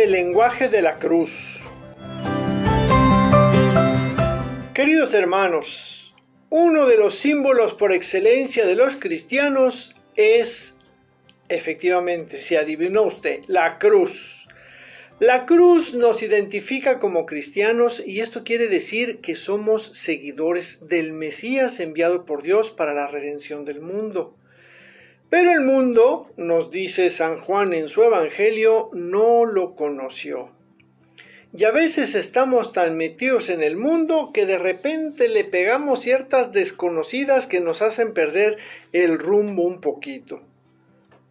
El lenguaje de la cruz. Queridos hermanos, uno de los símbolos por excelencia de los cristianos es, efectivamente, si adivinó usted, la cruz. La cruz nos identifica como cristianos y esto quiere decir que somos seguidores del Mesías enviado por Dios para la redención del mundo. Pero el mundo, nos dice San Juan en su Evangelio, no lo conoció. Y a veces estamos tan metidos en el mundo que de repente le pegamos ciertas desconocidas que nos hacen perder el rumbo un poquito.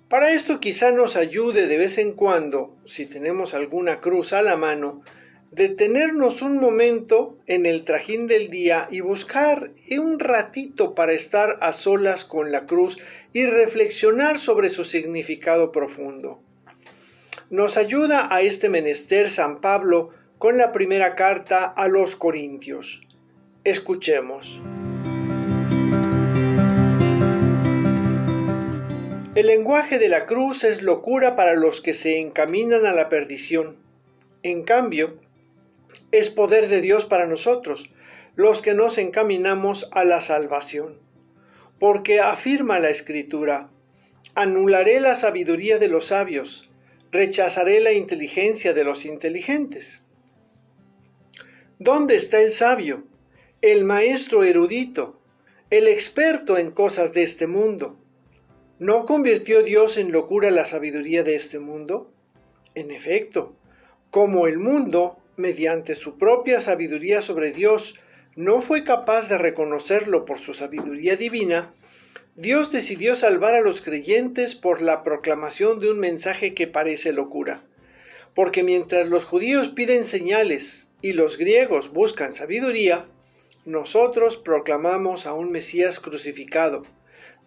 Para esto quizá nos ayude de vez en cuando, si tenemos alguna cruz a la mano, detenernos un momento en el trajín del día y buscar un ratito para estar a solas con la cruz y reflexionar sobre su significado profundo. Nos ayuda a este menester San Pablo con la primera carta a los Corintios. Escuchemos. El lenguaje de la cruz es locura para los que se encaminan a la perdición. En cambio, es poder de Dios para nosotros, los que nos encaminamos a la salvación. Porque afirma la Escritura, anularé la sabiduría de los sabios, rechazaré la inteligencia de los inteligentes. ¿Dónde está el sabio, el maestro erudito, el experto en cosas de este mundo? ¿No convirtió Dios en locura la sabiduría de este mundo? En efecto, como el mundo, mediante su propia sabiduría sobre Dios, no fue capaz de reconocerlo por su sabiduría divina, Dios decidió salvar a los creyentes por la proclamación de un mensaje que parece locura. Porque mientras los judíos piden señales y los griegos buscan sabiduría, nosotros proclamamos a un Mesías crucificado,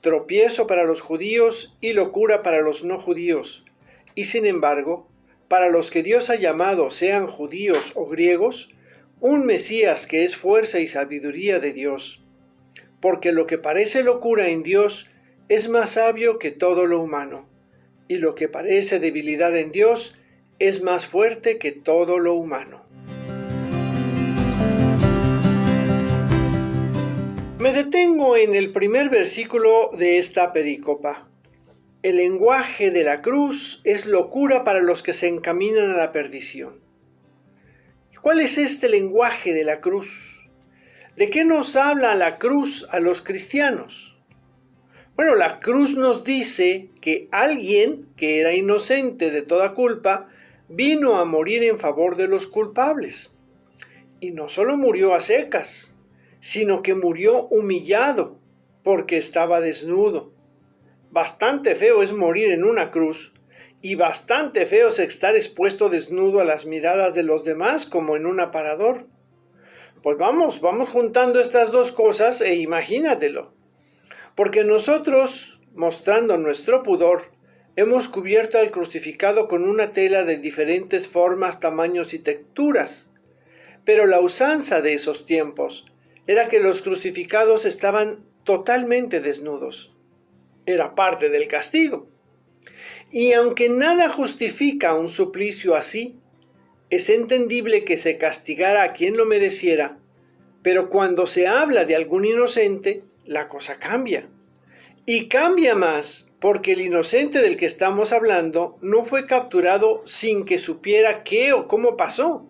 tropiezo para los judíos y locura para los no judíos. Y sin embargo, para los que Dios ha llamado, sean judíos o griegos, un Mesías que es fuerza y sabiduría de Dios. Porque lo que parece locura en Dios es más sabio que todo lo humano, y lo que parece debilidad en Dios es más fuerte que todo lo humano. Me detengo en el primer versículo de esta perícopa. El lenguaje de la cruz es locura para los que se encaminan a la perdición. ¿Cuál es este lenguaje de la cruz? ¿De qué nos habla la cruz a los cristianos? Bueno, la cruz nos dice que alguien que era inocente de toda culpa vino a morir en favor de los culpables. Y no solo murió a secas, sino que murió humillado porque estaba desnudo. Bastante feo es morir en una cruz y bastante feo es estar expuesto desnudo a las miradas de los demás como en un aparador. Pues vamos juntando estas dos cosas e imagínatelo. Porque nosotros, mostrando nuestro pudor, hemos cubierto al crucificado con una tela de diferentes formas, tamaños y texturas. Pero la usanza de esos tiempos era que los crucificados estaban totalmente desnudos. Era parte del castigo. Y aunque nada justifica un suplicio así, es entendible que se castigara a quien lo mereciera, pero cuando se habla de algún inocente, la cosa cambia. Y cambia más porque el inocente del que estamos hablando no fue capturado sin que supiera qué o cómo pasó,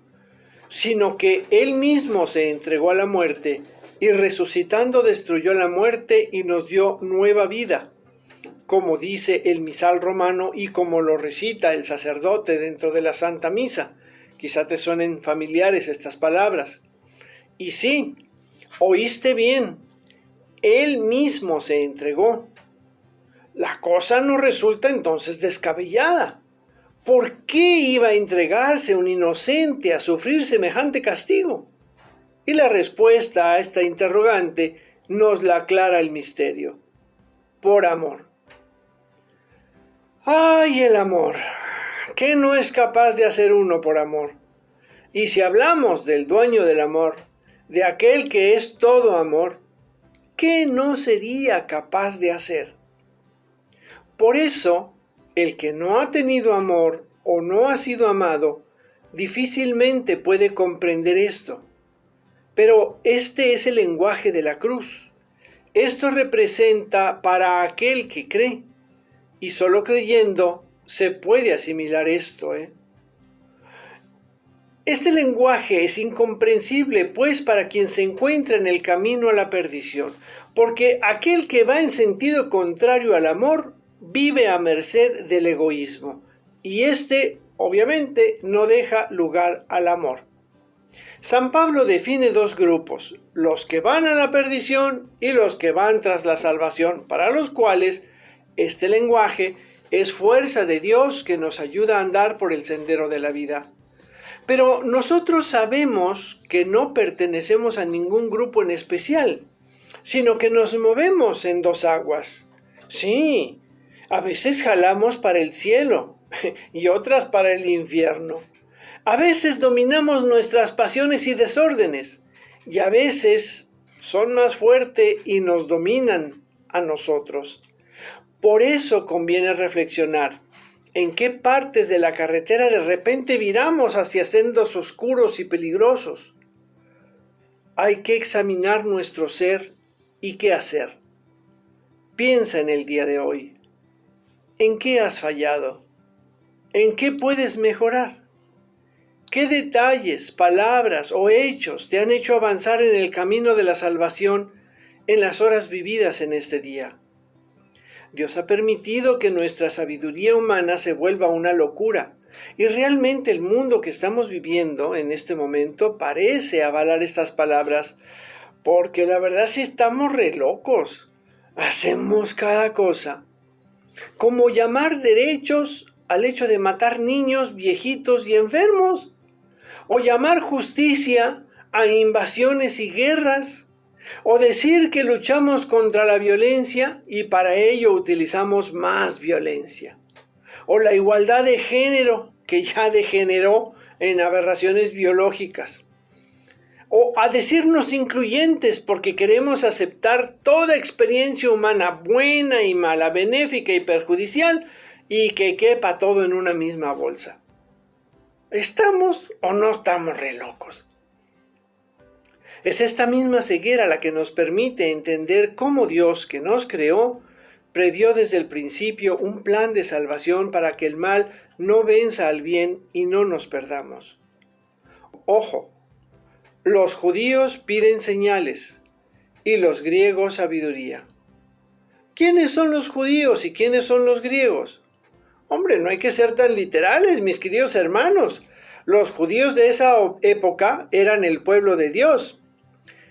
sino que él mismo se entregó a la muerte y resucitando destruyó la muerte y nos dio nueva vida, como dice el misal romano y como lo recita el sacerdote dentro de la Santa Misa. Quizá te suenen familiares estas palabras. Y sí, oíste bien, él mismo se entregó. La cosa no resulta entonces descabellada. ¿Por qué iba a entregarse un inocente a sufrir semejante castigo? Y la respuesta a esta interrogante nos la aclara el misterio. Por amor. ¡Ay, el amor! ¿Qué no es capaz de hacer uno por amor? Y si hablamos del dueño del amor, de aquel que es todo amor, ¿qué no sería capaz de hacer? Por eso, el que no ha tenido amor o no ha sido amado, difícilmente puede comprender esto. Pero este es el lenguaje de la cruz. Esto representa para aquel que cree, y solo creyendo se puede asimilar esto. Este lenguaje es incomprensible, pues, para quien se encuentra en el camino a la perdición, porque aquel que va en sentido contrario al amor vive a merced del egoísmo, y este, obviamente, no deja lugar al amor. San Pablo define dos grupos, los que van a la perdición y los que van tras la salvación, para los cuales este lenguaje es fuerza de Dios que nos ayuda a andar por el sendero de la vida. Pero nosotros sabemos que no pertenecemos a ningún grupo en especial, sino que nos movemos en dos aguas. Sí, a veces jalamos para el cielo y otras para el infierno. A veces dominamos nuestras pasiones y desórdenes, y a veces son más fuertes y nos dominan a nosotros. Por eso conviene reflexionar en qué partes de la carretera de repente viramos hacia sendos oscuros y peligrosos. Hay que examinar nuestro ser y qué hacer. Piensa en el día de hoy. ¿En qué has fallado? ¿En qué puedes mejorar? ¿Qué detalles, palabras o hechos te han hecho avanzar en el camino de la salvación en las horas vividas en este día? Dios ha permitido que nuestra sabiduría humana se vuelva una locura, y realmente el mundo que estamos viviendo en este momento parece avalar estas palabras, porque la verdad sí estamos re locos. Hacemos cada cosa, como llamar derechos al hecho de matar niños, viejitos y enfermos, o llamar justicia a invasiones y guerras, o decir que luchamos contra la violencia y para ello utilizamos más violencia, o la igualdad de género que ya degeneró en aberraciones biológicas, o a decirnos incluyentes porque queremos aceptar toda experiencia humana buena y mala, benéfica y perjudicial, y que quepa todo en una misma bolsa. ¿Estamos o no estamos re locos? Es esta misma ceguera la que nos permite entender cómo Dios, que nos creó, previó desde el principio un plan de salvación para que el mal no venza al bien y no nos perdamos. Ojo, los judíos piden señales y los griegos sabiduría. ¿Quiénes son los judíos y quiénes son los griegos? Hombre, no hay que ser tan literales, mis queridos hermanos. Los judíos de esa época eran el pueblo de Dios.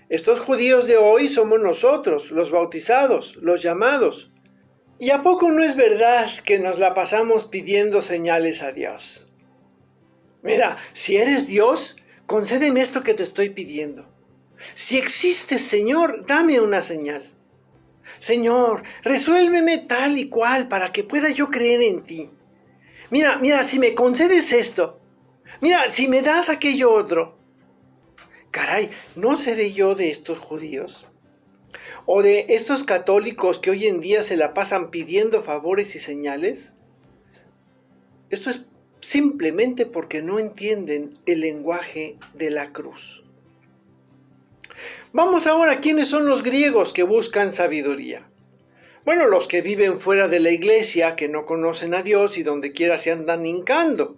Estos judíos de hoy somos nosotros, los bautizados, los llamados. ¿Y a poco no es verdad que nos la pasamos pidiendo señales a Dios? Mira, si eres Dios, concédeme esto que te estoy pidiendo. Si existes, Señor, dame una señal. Señor, resuélveme tal y cual para que pueda yo creer en ti. Mira, si me concedes esto. Mira, si me das aquello otro. Caray, ¿no seré yo de estos judíos? ¿O de estos católicos que hoy en día se la pasan pidiendo favores y señales? Esto es simplemente porque no entienden el lenguaje de la cruz. Vamos ahora a quiénes son los griegos que buscan sabiduría. Bueno, los que viven fuera de la iglesia, que no conocen a Dios y donde quiera se andan hincando.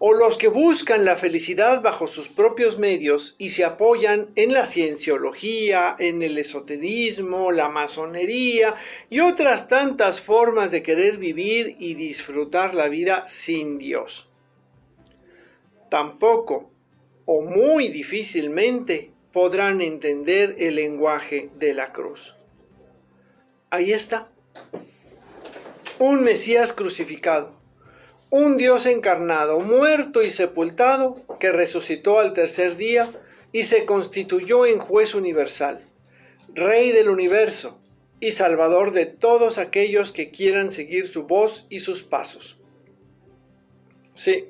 O los que buscan la felicidad bajo sus propios medios y se apoyan en la cienciología, en el esoterismo, la masonería y otras tantas formas de querer vivir y disfrutar la vida sin Dios. Tampoco, o muy difícilmente, podrán entender el lenguaje de la cruz. Ahí está. Un Mesías crucificado. Un Dios encarnado, muerto y sepultado, que resucitó al tercer día y se constituyó en juez universal, Rey del universo y Salvador de todos aquellos que quieran seguir su voz y sus pasos. Sí,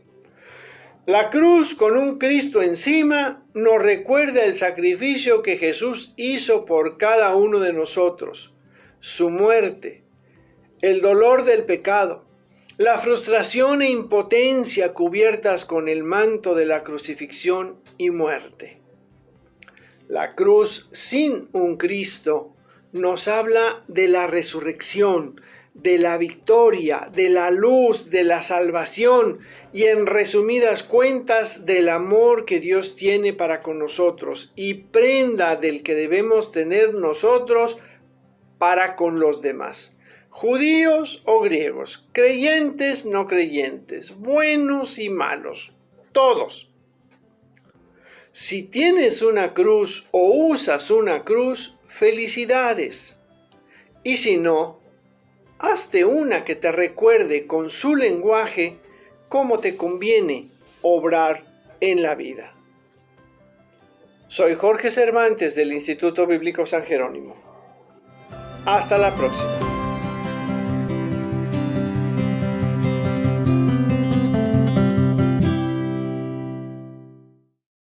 la cruz con un Cristo encima nos recuerda el sacrificio que Jesús hizo por cada uno de nosotros, su muerte, el dolor del pecado, la frustración e impotencia cubiertas con el manto de la crucifixión y muerte. La cruz sin un Cristo nos habla de la resurrección, de la victoria, de la luz, de la salvación y, en resumidas cuentas, del amor que Dios tiene para con nosotros y prenda del que debemos tener nosotros para con los demás. Judíos o griegos, creyentes, no creyentes, buenos y malos, todos. Si tienes una cruz o usas una cruz, felicidades. Y si no, hazte una que te recuerde con su lenguaje cómo te conviene obrar en la vida. Soy Jorge Cervantes del Instituto Bíblico San Jerónimo. Hasta la próxima.